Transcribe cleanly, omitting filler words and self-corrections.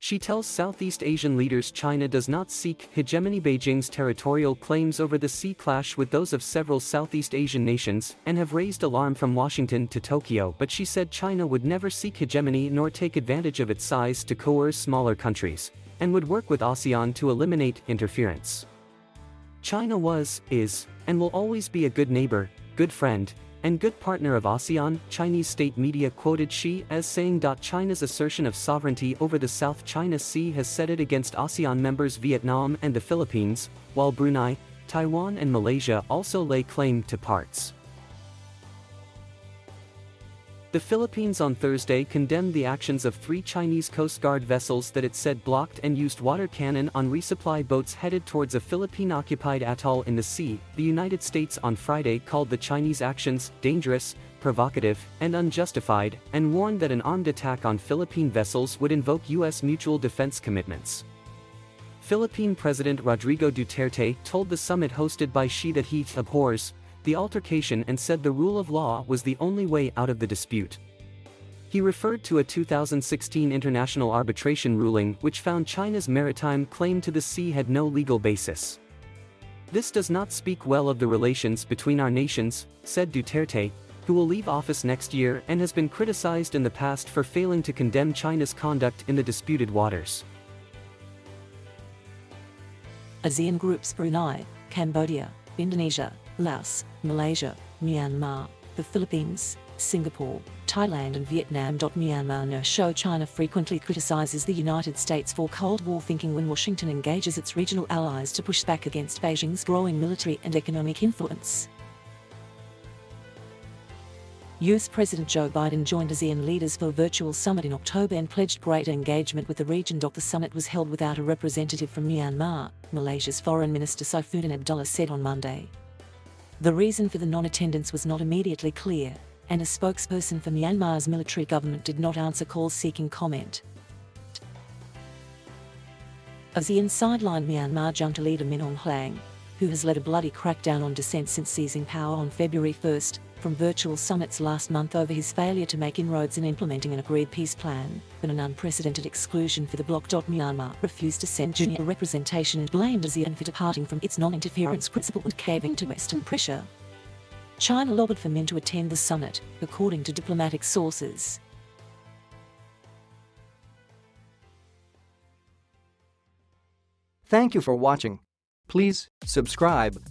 She tells Southeast Asian leaders China does not seek hegemony. Beijing's territorial claims over the sea clash with those of several Southeast Asian nations and have raised alarm from Washington to Tokyo. But she said China would never seek hegemony nor take advantage of its size to coerce smaller countries, and would work with ASEAN to eliminate interference. China was, is, and will always be a good neighbor, good friend, and good partner of ASEAN. Chinese state media quoted Xi as saying. China's assertion of sovereignty over the South China Sea has set it against ASEAN members Vietnam and the Philippines, while Brunei, Taiwan and Malaysia also lay claim to parts. The Philippines on Thursday condemned the actions of 3 Chinese Coast Guard vessels that it said blocked and used water cannon on resupply boats headed towards a Philippine-occupied atoll in the sea. The United States on Friday called the Chinese actions dangerous, provocative, and unjustified, and warned that an armed attack on Philippine vessels would invoke U.S. mutual defense commitments. Philippine President Rodrigo Duterte told the summit hosted by Xi that he abhors the altercation and said the rule of law was the only way out of the dispute. He referred to a 2016 international arbitration ruling which found China's maritime claim to the sea had no legal basis. This does not speak well of the relations between our nations, said Duterte, who will leave office next year and has been criticized in the past for failing to condemn China's conduct in the disputed waters. ASEAN groups Brunei, Cambodia, Indonesia, Laos, Malaysia, Myanmar, the Philippines, Singapore, Thailand and Vietnam. Myanmar no show China frequently criticizes the United States for Cold War thinking when Washington engages its regional allies to push back against Beijing's growing military and economic influence. US President Joe Biden joined ASEAN leaders for a virtual summit in October and pledged greater engagement with the region. The summit was held without a representative from Myanmar, Malaysia's Foreign Minister Saifuddin Abdullah said on Monday. The reason for the non-attendance was not immediately clear, and a spokesperson for Myanmar's military government did not answer calls seeking comment. ASEAN sidelined Myanmar junta leader Min Aung Hlaing, who has led a bloody crackdown on dissent since seizing power on February 1, from virtual summits last month over his failure to make inroads in implementing an agreed peace plan, but an unprecedented exclusion for the bloc. Myanmar refused to send junior representation and blamed ASEAN for departing from its non-interference principle and caving to Western pressure. China lobbied for Min to attend the summit, according to diplomatic sources. Thank you for watching. Please subscribe.